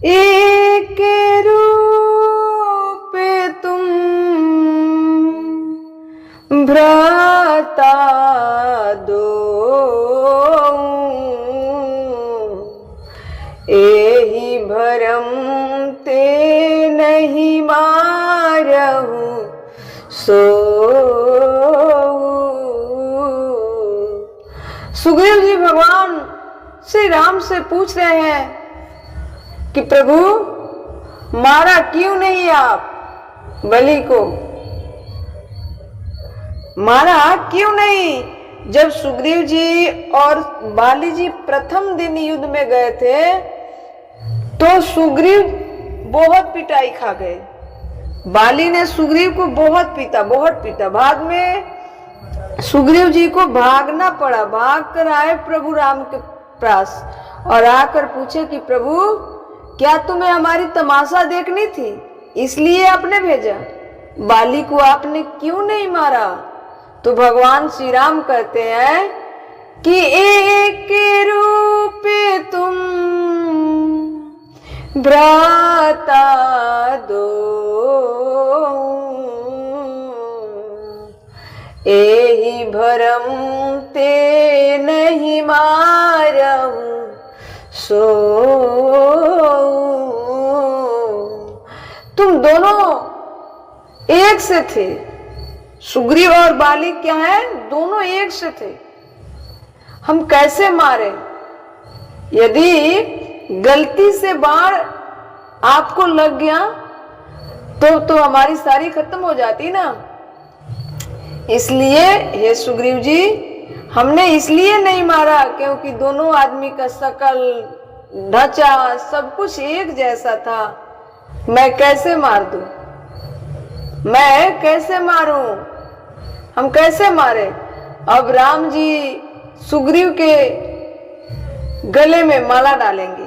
एक रूप तुम भ्राता दो, एहि भरम ते नहीं मारहु सो। सुग्रीव जी भगवान श्री राम से पूछ रहे हैं कि प्रभु मारा क्यों नहीं आप बलि को, मारा क्यों नहीं। जब सुग्रीव जी और बाली जी प्रथम दिन युद्ध में गए थे तो सुग्रीव बहुत पिटाई खा गए। बाली ने सुग्रीव को बहुत पीटा। बाद में सुग्रीव जी को भागना पड़ा। भाग कर आए प्रभु राम के पास और आकर पूछे कि प्रभु क्या तुम्हें हमारी तमाशा देखनी थी, इसलिए आपने भेजा, बाली को आपने क्यों नहीं मारा। तो भगवान श्री राम कहते हैं कि एक रूप तुम भ्राता दो, एहि भरम ते नहीं मारहु सो। तुम दोनों एक से थे, सुग्रीव और बाली क्या है, दोनों एक से थे, हम कैसे मारे। यदि गलती से बाण आपको लग गया तो हमारी सारी खत्म हो जाती ना। इसलिए हे सुग्रीव जी हमने इसलिए नहीं मारा क्योंकि दोनों आदमी का शकल ढांचा सब कुछ एक जैसा था। मैं कैसे मार दूं, मैं कैसे मारूं, हम कैसे मारे। अब राम जी सुग्रीव के गले में माला डालेंगे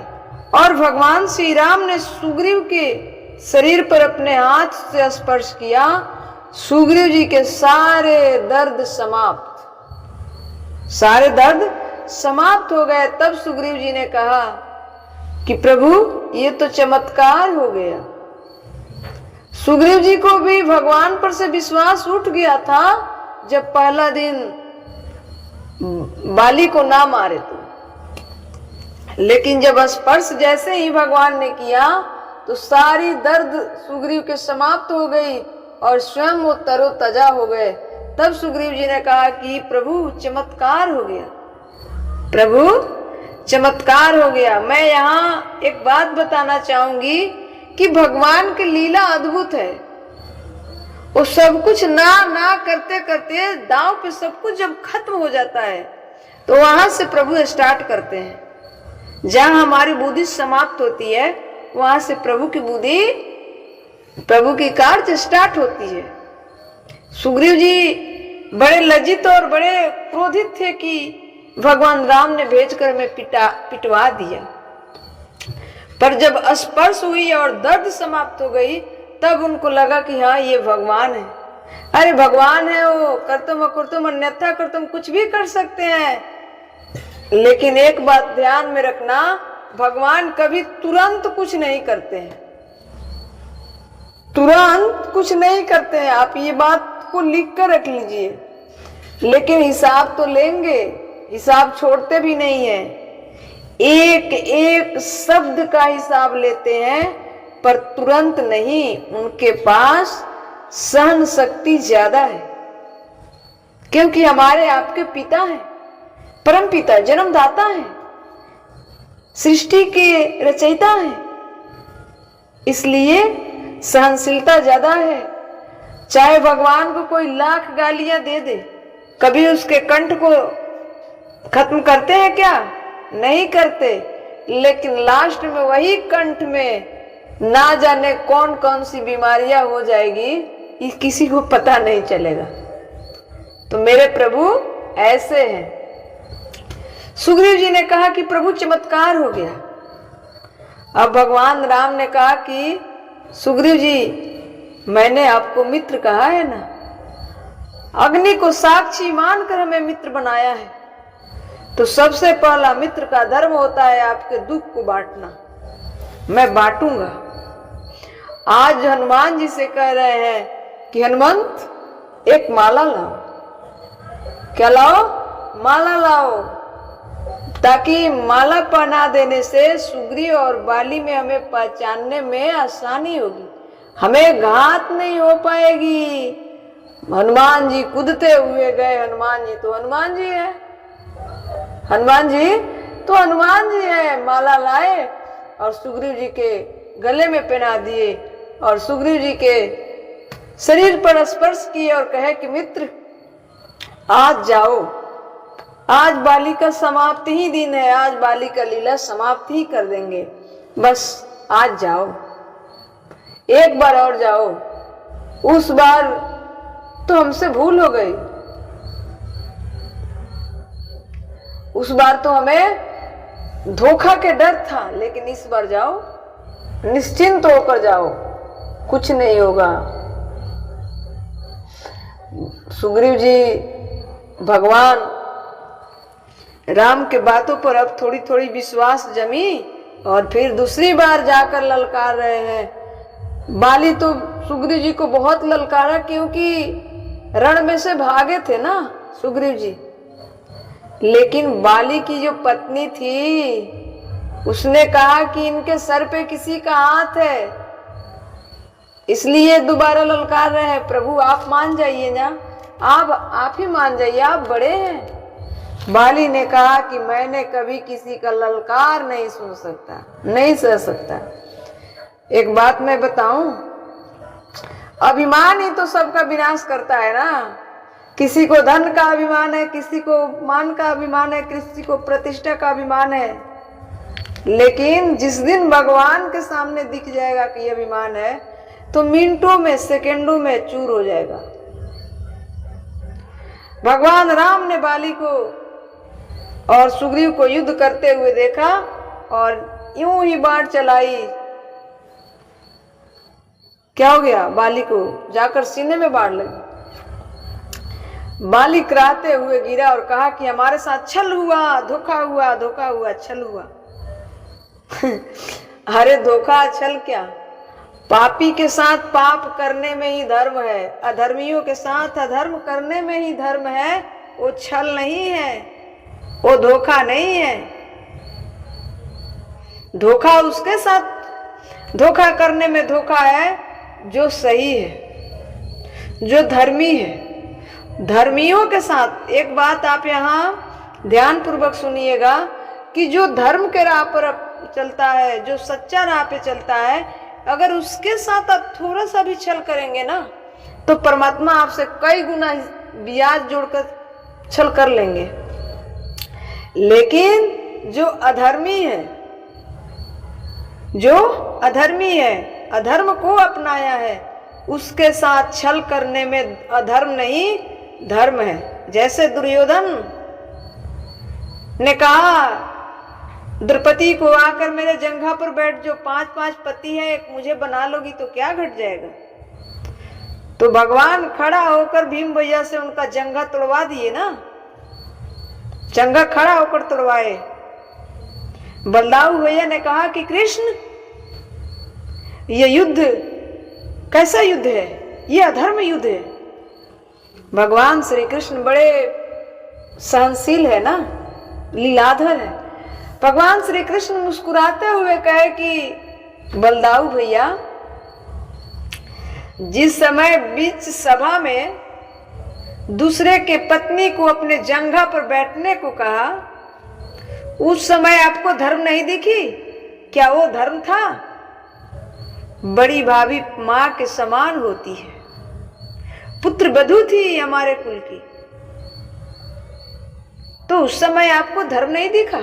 और भगवान श्री राम ने सुग्रीव के शरीर पर अपने हाथ से स्पर्श किया। सुग्रीव जी के सारे दर्द समाप्त हो गए। तब सुग्रीव जी ने कहा कि प्रभु ये तो चमत्कार हो गया। सुग्रीव जी को भी भगवान पर से विश्वास उठ गया था जब पहला दिन बाली को ना मारे तो, लेकिन जब स्पर्श जैसे ही भगवान ने किया तो सारी दर्द सुग्रीव के समाप्त हो गई और स्वयं वो तरोताजा हो गए। तब सुग्रीव जी ने कहा कि प्रभु चमत्कार हो गया, प्रभु चमत्कार हो गया। मैं यहाँ एक बात बताना चाहूंगी कि भगवान की लीला अद्भुत है। वो सब कुछ ना करते करते दांव पे सब कुछ जब खत्म हो जाता है तो वहां से प्रभु स्टार्ट करते हैं। जहां हमारी बुद्धि समाप्त होती है वहां से प्रभु की कार्य स्टार्ट होती है। सुग्रीव जी बड़े लज्जित और बड़े क्रोधित थे कि भगवान राम ने भेजकर हमें पिटवा दिया, पर जब स्पर्श हुई और दर्द समाप्त हो गई तब उनको लगा कि हाँ ये भगवान है। अरे भगवान है, वो कर्तुम अकुर्तुम अन्यथा कर्तुम कुछ भी कर सकते हैं। लेकिन एक बात ध्यान में रखना, भगवान कभी तुरंत कुछ नहीं करते हैं, तुरंत कुछ नहीं करते हैं। आप ये बात को लिख कर रख लीजिए। लेकिन हिसाब तो लेंगे, हिसाब छोड़ते भी नहीं है। एक एक शब्द का हिसाब लेते हैं पर तुरंत नहीं। उनके पास सहन शक्ति ज्यादा है क्योंकि हमारे आपके पिता हैं, परम पिता, जन्मदाता हैं, सृष्टि के रचयिता हैं, इसलिए सहनशीलता ज्यादा है। चाहे भगवान को कोई लाख गालियां दे दे, कभी उसके कंठ को खत्म करते हैं क्या? नहीं करते। लेकिन लास्ट में वही कंठ में ना जाने कौन कौन सी बीमारियां हो जाएगी, ये किसी को पता नहीं चलेगा। तो मेरे प्रभु ऐसे हैं। सुग्रीव जी ने कहा कि प्रभु चमत्कार हो गया। अब भगवान राम ने कहा कि सुग्रीव जी मैंने आपको मित्र कहा है ना, अग्नि को साक्षी मानकर हमें मित्र बनाया है, तो सबसे पहला मित्र का धर्म होता है आपके दुख को बांटना। मैं बांटूंगा। आज हनुमान जी से कह रहे हैं कि हनुमंत एक माला लाओ। क्या लाओ? माला लाओ, ताकि माला पहना देने से सुग्रीव और बाली में हमें पहचानने में आसानी होगी, हमें घात नहीं हो पाएगी। हनुमान जी कूदते हुए गए। हनुमान जी तो हनुमान जी है, हनुमान जी तो हनुमान जी है। माला लाए और सुग्रीव जी के गले में पहना दिए और सुग्रीव जी के शरीर पर स्पर्श किए और कहे कि मित्र आज जाओ, आज बाली का समाप्ति ही दिन है, आज बाली का लीला समाप्ति ही कर देंगे, बस आज जाओ, एक बार और जाओ। उस बार तो हमसे भूल हो गई, उस बार तो हमें धोखा के डर था, लेकिन इस बार जाओ, निश्चिंत होकर जाओ, कुछ नहीं होगा। सुग्रीव जी भगवान राम के बातों पर अब थोड़ी थोड़ी विश्वास जमी और फिर दूसरी बार जाकर ललकार रहे हैं। बाली तो सुग्रीव जी को बहुत ललकारा, क्योंकि रण में से भागे थे ना सुग्रीव जी। लेकिन बाली की जो पत्नी थी उसने कहा कि इनके सर पे किसी का हाथ है, इसलिए दोबारा ललकार रहे हैं। प्रभु आप मान जाइए ना, आप ही मान जाइए, आप बड़े हैं। बाली ने कहा कि मैंने कभी किसी का ललकार नहीं सुन सकता, नहीं सह सकता। एक बात मैं बताऊं, अभिमान ही तो सबका विनाश करता है ना। किसी को धन का अभिमान है, किसी को मान का अभिमान है, किसी को प्रतिष्ठा का अभिमान है, लेकिन जिस दिन भगवान के सामने दिख जाएगा कि ये अभिमान है तो मिनटों में, सेकंडों में चूर हो जाएगा। भगवान राम ने बाली को और सुग्रीव को युद्ध करते हुए देखा और यूं ही बाण चलाई। क्या हो गया? बाली को जाकर सीने में बाढ़ लगी। बाली कराते हुए गिरा और कहा कि हमारे साथ छल हुआ, धोखा हुआ, धोखा हुआ, छल हुआ। अरे धोखा छल क्या, पापी के साथ पाप करने में ही धर्म है, अधर्मियों के साथ अधर्म करने में ही धर्म है। वो छल नहीं है, वो धोखा नहीं है। धोखा उसके साथ, धोखा करने में धोखा है जो सही है, जो धर्मी है। धर्मियों के साथ, एक बात आप यहाँ ध्यान पूर्वक सुनिएगा कि जो धर्म के राह पर चलता है, जो सच्चा राह पे चलता है, अगर उसके साथ आप थोड़ा सा भी छल करेंगे ना तो परमात्मा आपसे कई गुना ब्याज जोड़कर छल कर लेंगे। लेकिन जो अधर्मी है, जो अधर्मी है, अधर्म को अपनाया है, उसके साथ छल करने में अधर्म नहीं, धर्म है। जैसे दुर्योधन ने कहा द्रौपदी को, आकर मेरे जंघा पर बैठ, जो 5-5 पति है, एक मुझे बना लोगी तो क्या घट जाएगा। तो भगवान खड़ा होकर भीम भैया से उनका जंघा तोड़वा दिए ना, जंघा खड़ा होकर तोड़वाए। बलदाऊ भैया ने कहा कि कृष्ण ये युद्ध कैसा युद्ध है, ये अधर्म युद्ध है। भगवान श्री कृष्ण बड़े सहनशील है ना, लीलाधर है। भगवान श्री कृष्ण मुस्कुराते हुए कहे कि बलदाऊ भैया, जिस समय बीच सभा में दूसरे के पत्नी को अपने जंघा पर बैठने को कहा, उस समय आपको धर्म नहीं दिखी? क्या वो धर्म था? बड़ी भाभी माँ के समान होती है, पुत्र बधू थी हमारे कुल की, तो उस समय आपको धर्म नहीं दिखा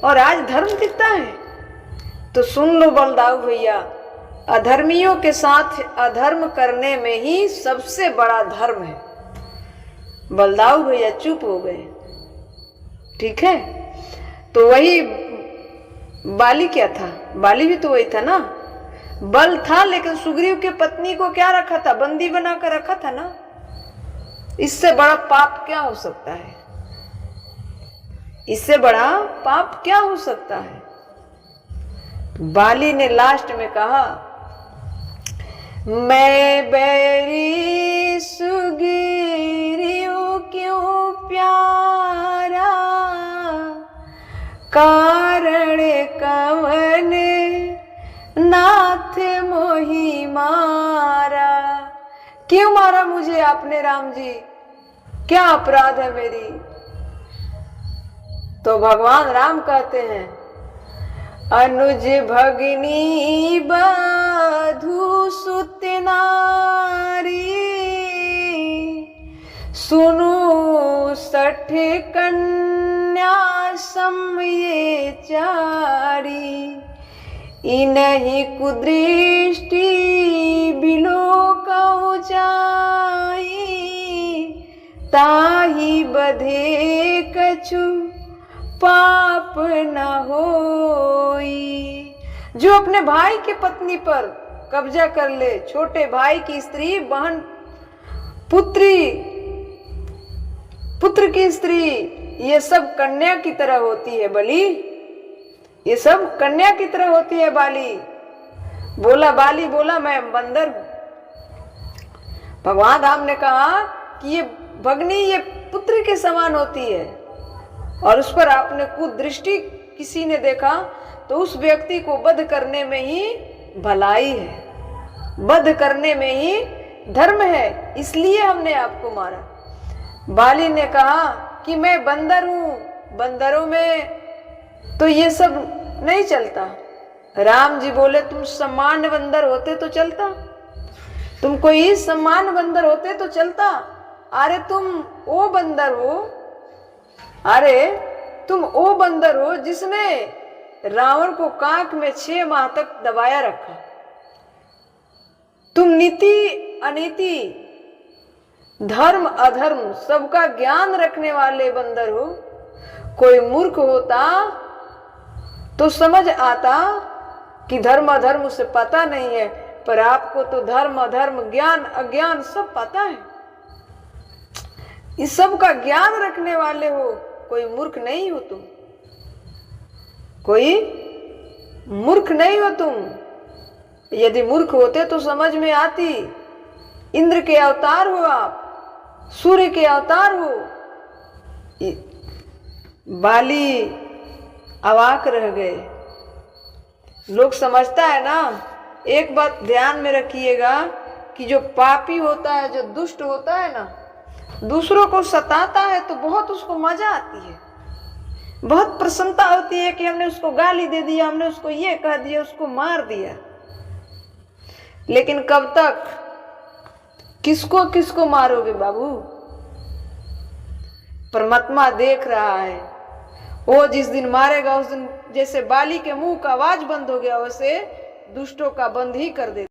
और आज धर्म दिखता है? तो सुन लो बलदाऊ भैया, अधर्मियों के साथ अधर्म करने में ही सबसे बड़ा धर्म है। बलदाऊ भैया चुप हो गए। ठीक है, तो वही बाली क्या था? बाली भी तो वही था ना, बल था, लेकिन सुग्रीव के पत्नी को क्या रखा था? बंदी बनाकर रखा था ना। इससे बड़ा पाप क्या हो सकता है? इससे बड़ा पाप क्या हो सकता है? बाली ने लास्ट में कहा, मैं बैरी सुग्रीव क्यों प्यारा, कारण कवन नाथ मोहि मारा। क्यों मारा मुझे आपने राम जी, क्या अपराध है मेरी? तो भगवान राम कहते हैं, अनुज भगिनी बधू सुत नारी, सुनु 60 कन्या सम ये चारी, इन्हीं कुदृष्टि बिलोकऊ जाई, ताही बधे कछु पाप न होई। जो अपने भाई की पत्नी पर कब्जा कर ले, छोटे भाई की स्त्री, बहन, पुत्र की स्त्री, ये सब कन्या की तरह होती है बलि, ये सब कन्या की तरह होती है बाली। बाली बोला मैं बंदर हूं। भगवान राम ने कहा कि ये भगनी ये पुत्र के समान होती है, और उस पर आपने कुदृष्टि किसी ने देखा तो उस व्यक्ति को वध करने में ही भलाई है, वध करने में ही धर्म है, इसलिए हमने आपको मारा। बाली ने कहा कि मैं बंदर हूं, बंदरों में तो ये सब नहीं चलता। राम जी बोले, तुम सामान्य बंदर होते तो चलता, तुम कोई सामान्य बंदर होते तो चलता। अरे तुम वो बंदर हो, अरे तुम वो बंदर हो जिसने रावण को कांख में 6 माह तक दबाया रखा। तुम नीति अनीति, धर्म अधर्म सबका ज्ञान रखने वाले बंदर हो। कोई मूर्ख होता तो समझ आता कि धर्म अधर्म उसे पता नहीं है, पर आपको तो धर्म अधर्म ज्ञान अज्ञान सब पता है। इस सब का ज्ञान रखने वाले हो, कोई मूर्ख नहीं हो तुम, कोई मूर्ख नहीं हो तुम। यदि मूर्ख होते तो समझ में आती। इंद्र के अवतार हो आप, सूर्य के अवतार हो। बाली अवाक रह गए। लोग समझता है ना, एक बात ध्यान में रखिएगा कि जो पापी होता है, जो दुष्ट होता है ना, दूसरों को सताता है तो बहुत उसको मजा आती है, बहुत प्रसन्नता होती है कि हमने उसको गाली दे दिया, हमने उसको ये कह दिया, उसको मार दिया। लेकिन कब तक, किसको किसको मारोगे बाबू? परमात्मा देख रहा है। वो जिस दिन मारेगा उस दिन जैसे बाली के मुंह का आवाज बंद हो गया, वैसे दुष्टों का बंद ही कर देगा।